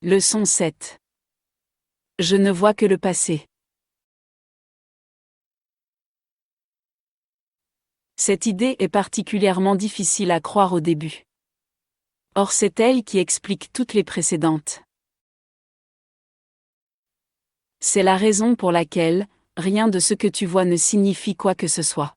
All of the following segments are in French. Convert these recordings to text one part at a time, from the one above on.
Leçon 7. Je ne vois que le passé. Cette idée est particulièrement difficile à croire au début. Or c'est elle qui explique toutes les précédentes. C'est la raison pour laquelle rien de ce que tu vois ne signifie quoi que ce soit.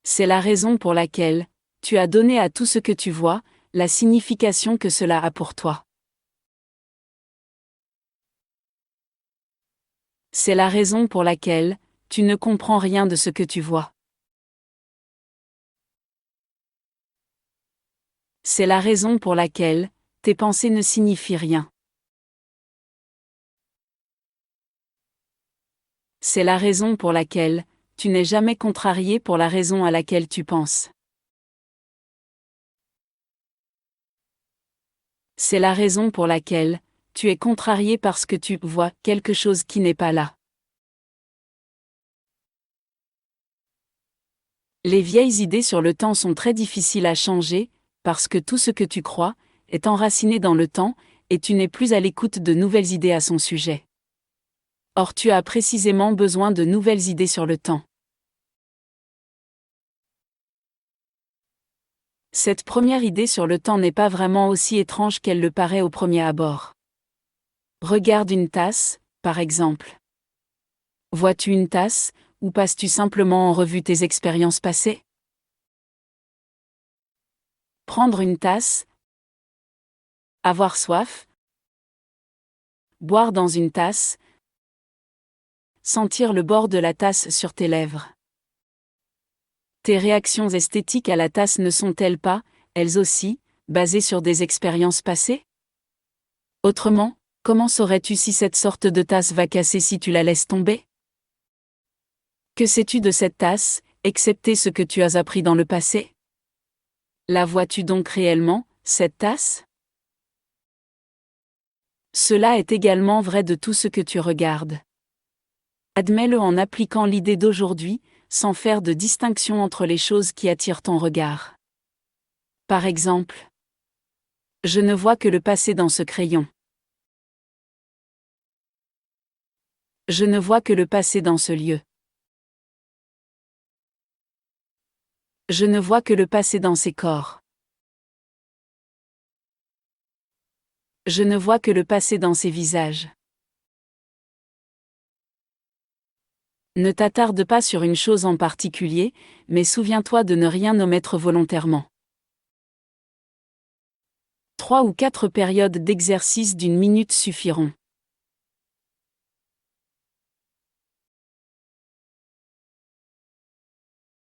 C'est la raison pour laquelle tu as donné à tout ce que tu vois la signification que cela a pour toi. C'est la raison pour laquelle tu ne comprends rien de ce que tu vois. C'est la raison pour laquelle tes pensées ne signifient rien. C'est la raison pour laquelle tu n'es jamais contrarié pour la raison à laquelle tu penses. C'est la raison pour laquelle tu es contrarié parce que tu vois quelque chose qui n'est pas là. Les vieilles idées sur le temps sont très difficiles à changer, parce que tout ce que tu crois est enraciné dans le temps, et tu n'es plus à l'écoute de nouvelles idées à son sujet. Or tu as précisément besoin de nouvelles idées sur le temps. Cette première idée sur le temps n'est pas vraiment aussi étrange qu'elle le paraît au premier abord. Regarde une tasse, par exemple. Vois-tu une tasse, ou passes-tu simplement en revue tes expériences passées? Prendre une tasse, avoir soif, boire dans une tasse, sentir le bord de la tasse sur tes lèvres. Tes réactions esthétiques à la tasse ne sont-elles pas, elles aussi, basées sur des expériences passées? Autrement, comment saurais-tu si cette sorte de tasse va casser si tu la laisses tomber? Que sais-tu de cette tasse, excepté ce que tu as appris dans le passé? La vois-tu donc réellement, cette tasse? Cela est également vrai de tout ce que tu regardes. Admets-le en appliquant l'idée d'aujourd'hui, sans faire de distinction entre les choses qui attirent ton regard. Par exemple, je ne vois que le passé dans ce crayon. Je ne vois que le passé dans ce lieu. Je ne vois que le passé dans ces corps. Je ne vois que le passé dans ces visages. Ne t'attarde pas sur une chose en particulier, mais souviens-toi de ne rien omettre volontairement. 3 ou 4 périodes d'exercice d'1 minute suffiront.